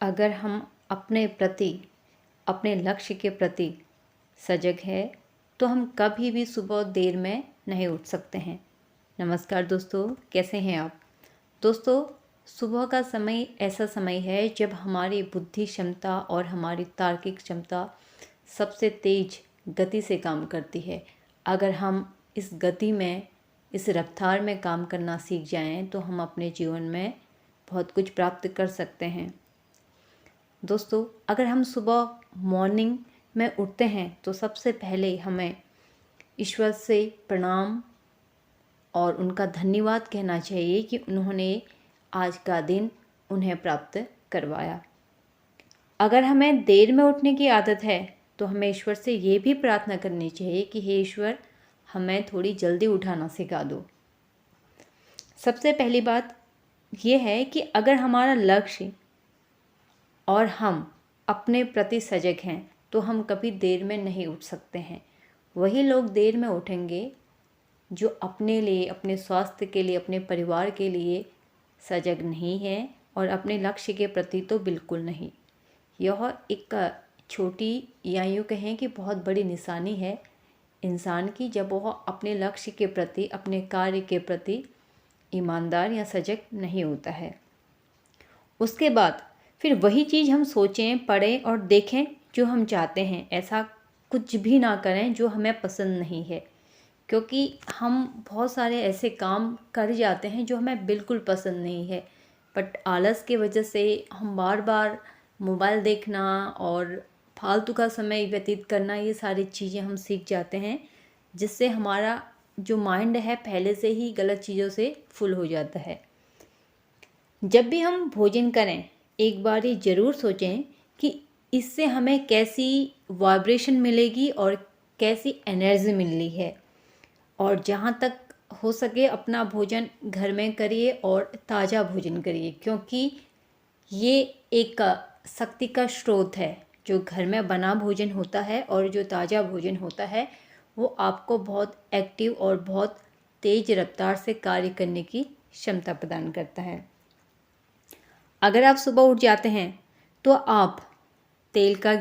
अगर हम अपने प्रति, अपने लक्ष्य के प्रति सजग है तो हम कभी भी सुबह देर में नहीं उठ सकते हैं। नमस्कार दोस्तों, कैसे हैं आप? दोस्तों, सुबह का समय ऐसा समय है जब हमारी बुद्धि क्षमता और हमारी तार्किक क्षमता सबसे तेज गति से काम करती है। अगर हम इस गति में, इस रफ्तार में काम करना सीख जाएं तो हम अपने जीवन में बहुत कुछ प्राप्त कर सकते हैं। दोस्तों, अगर हम सुबह मॉर्निंग में उठते हैं तो सबसे पहले हमें ईश्वर से प्रणाम और उनका धन्यवाद कहना चाहिए कि उन्होंने आज का दिन उन्हें प्राप्त करवाया। अगर हमें देर में उठने की आदत है तो हमें ईश्वर से ये भी प्रार्थना करनी चाहिए कि हे ईश्वर, हमें थोड़ी जल्दी उठाना सिखा दो। सबसे पहली बात ये है कि अगर हमारा लक्ष्य और हम अपने प्रति सजग हैं तो हम कभी देर में नहीं उठ सकते हैं। वही लोग देर में उठेंगे जो अपने लिए, अपने स्वास्थ्य के लिए, अपने परिवार के लिए सजग नहीं है और अपने लक्ष्य के प्रति तो बिल्कुल नहीं। यह एक छोटी या यूँ कहें कि बहुत बड़ी निशानी है इंसान की, जब वह अपने लक्ष्य के प्रति, अपने कार्य के प्रति ईमानदार या सजग नहीं होता है। उसके बाद फिर वही चीज़ हम सोचें, पढ़ें और देखें जो हम चाहते हैं। ऐसा कुछ भी ना करें जो हमें पसंद नहीं है, क्योंकि हम बहुत सारे ऐसे काम कर जाते हैं जो हमें बिल्कुल पसंद नहीं है, बट आलस की वजह से हम बार बार मोबाइल देखना और फालतू का समय व्यतीत करना, ये सारी चीज़ें हम सीख जाते हैं, जिससे हमारा जो माइंड है पहले से ही गलत चीज़ों से फुल हो जाता है। जब भी हम भोजन करें एक बार ये ज़रूर सोचें कि इससे हमें कैसी वाइब्रेशन मिलेगी और कैसी एनर्जी मिली है। और जहाँ तक हो सके अपना भोजन घर में करिए और ताज़ा भोजन करिए, क्योंकि ये एक शक्ति का स्रोत है। जो घर में बना भोजन होता है और जो ताज़ा भोजन होता है वो आपको बहुत एक्टिव और बहुत तेज़ रफ्तार से कार्य करने की क्षमता प्रदान करता है। अगर आप सुबह उठ जाते हैं तो आप तेल का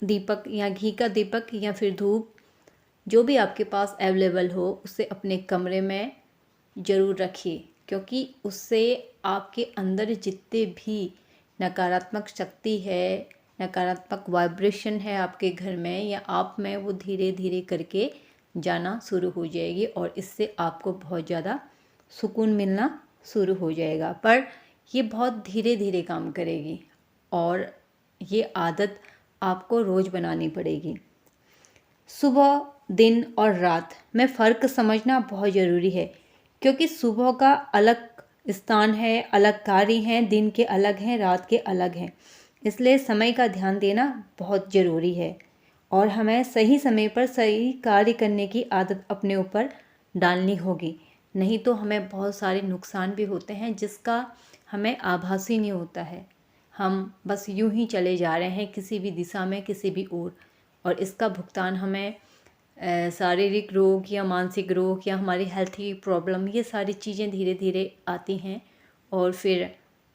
दीपक या घी का दीपक या फिर धूप, जो भी आपके पास अवेलेबल हो, उसे अपने कमरे में ज़रूर रखिए, क्योंकि उससे आपके अंदर जितने भी नकारात्मक शक्ति है, नकारात्मक वाइब्रेशन है आपके घर में या आप में, वो धीरे धीरे करके जाना शुरू हो जाएगी और इससे आपको बहुत ज़्यादा सुकून मिलना शुरू हो जाएगा। पर ये बहुत धीरे धीरे काम करेगी और ये आदत आपको रोज़ बनानी पड़ेगी। सुबह, दिन और रात में फ़र्क समझना बहुत ज़रूरी है, क्योंकि सुबह का अलग स्थान है, अलग कार्य हैं, दिन के अलग हैं, रात के अलग हैं। इसलिए समय का ध्यान देना बहुत ज़रूरी है और हमें सही समय पर सही कार्य करने की आदत अपने ऊपर डालनी होगी। नहीं तो हमें बहुत सारे नुकसान भी होते हैं जिसका हमें आभास ही नहीं होता है। हम बस यूं ही चले जा रहे हैं किसी भी दिशा में, किसी भी ओर, और इसका भुगतान हमें शारीरिक रोग या मानसिक रोग या हमारी हेल्थ की प्रॉब्लम, ये सारी चीज़ें धीरे धीरे आती हैं और फिर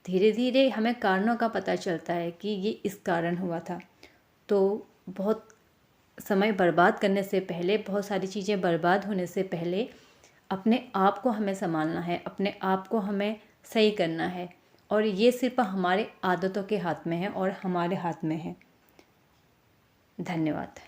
धीरे धीरे हमें कारणों का पता चलता है कि ये इस कारण हुआ था। तो बहुत समय बर्बाद करने से पहले, बहुत सारी चीज़ें बर्बाद होने से पहले अपने आप को हमें संभालना है, अपने आप को हमें सही करना है, और ये सिर्फ हमारे आदतों के हाथ में है और हमारे हाथ में है। धन्यवाद।